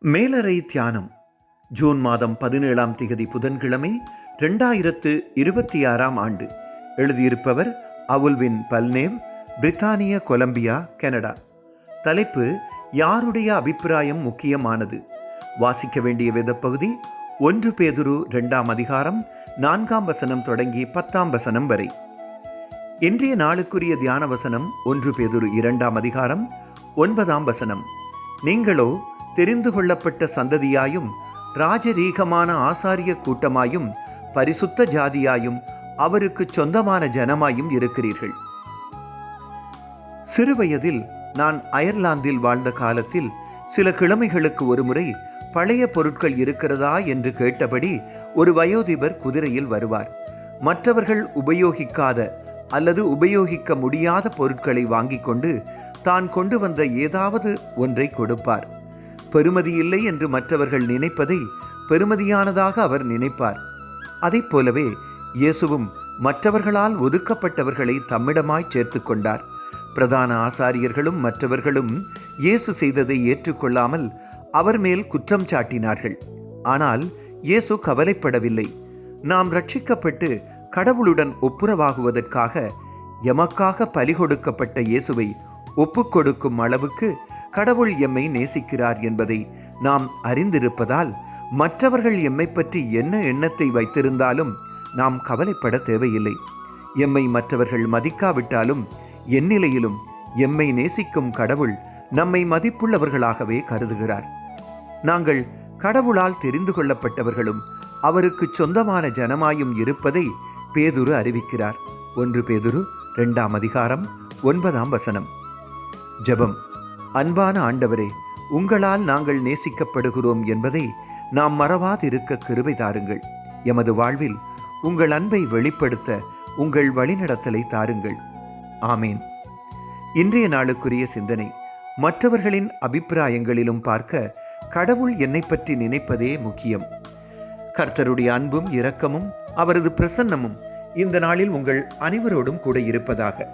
மேலறை தியானம் ஜூன் மாதம் 17ஆம் திகதி புதன்கிழமை 2026ஆம் ஆண்டு. எழுதியிருப்பவர் அவுல்வின் பல்னேவ், பிரித்தானிய கொலம்பியா, கனடா. தலைப்பு: யாருடைய அபிப்பிராயம் முக்கியமானது? வாசிக்க வேண்டிய வேதப்பகுதி 1 பேதுரு 2ஆம் அதிகாரம் 4ஆம் வசனம் தொடங்கி 10ஆம் வசனம் வரை. இன்றைய நாளுக்குரிய தியான வசனம் 1 பேதுரு 2ஆம் அதிகாரம் 9ஆம் வசனம். நீங்களோ தெரிந்து கொள்ளப்பட்ட சந்ததியாயும் ராஜரீகமான ஆசாரிய கூட்டமாயும் பரிசுத்த ஜாதியாயும் அவருக்கு சொந்தமான ஜனமாயும் இருக்கிறீர்கள். சிறுவயதில் நான் அயர்லாந்தில் வாழ்ந்த காலத்தில் சில கிழமைகளுக்கு ஒருமுறை பழைய பொருட்கள் இருக்கிறதா என்று கேட்டபடி ஒரு வயோதிபர் குதிரையில் வருவார். மற்றவர்கள் உபயோகிக்காத அல்லது உபயோகிக்க முடியாத பொருட்களை வாங்கிக் கொண்டு தான் கொண்டு வந்த ஏதாவது ஒன்றை கொடுப்பார். பெறுமதி இல்லை என்று மற்றவர்கள் நினைப்பதை பெறுமதியானதாக அவர் நினைப்பார். அதை போலவே இயேசுவும் மற்றவர்களால் ஒதுக்கப்பட்டவர்களை தம்மிடமாய் சேர்த்து கொண்டார். பிரதான ஆசாரியர்களும் மற்றவர்களும் இயேசு செய்ததை ஏற்றுக்கொள்ளாமல் அவர் மேல் குற்றம் சாட்டினார்கள். ஆனால் இயேசு கவலைப்படவில்லை. நாம் ரட்சிக்கப்பட்டு கடவுளுடன் ஒப்புரவாகுவதற்காக எமக்காக பலி கொடுக்கப்பட்ட இயேசுவை ஒப்புக்கொடுக்கும் அளவுக்கு கடவுள் எம்மை நேசிக்கிறார் என்பதை நாம் அறிந்திருப்பதால் மற்றவர்கள் எம்மை பற்றி என்ன எண்ணத்தை வைத்திருந்தாலும் நாம் கவலைப்பட தேவையில்லை. எம்மை மற்றவர்கள் மதிக்காவிட்டாலும் எந்நிலையிலும் எம்மை நேசிக்கும் கடவுள் நம்மை மதிப்புள்ளவர்களாகவே கருதுகிறார். நாங்கள் கடவுளால் தெரிந்து கொள்ளப்பட்டவர்களும் அவருக்கு சொந்தமான ஜனமாயும் இருப்பதை பேதுரு அறிவிக்கிறார். 1 பேதுரு 2ஆம் அதிகாரம் 9ஆம் வசனம். ஜெபம். அன்பான ஆண்டவரே, உங்களால் நாங்கள் நேசிக்கப்படுகிறோம் என்பதை நாம் மறவாதிருக்க கிருபை தாருங்கள். எமது வாழ்வில் உங்கள் அன்பை வெளிப்படுத்த உங்கள் வழிநடத்தலை தாருங்கள். ஆமேன். இன்றைய நாளுக்குரிய சிந்தனை: மற்றவர்களின் அபிப்பிராயங்களிலும் பார்க்க கடவுள் என்னை பற்றி நினைப்பதே முக்கியம். கர்த்தருடைய அன்பும் இரக்கமும் அவரது பிரசன்னமும் இந்த நாளில் உங்கள் அனைவரோடும் கூட இருப்பதாக.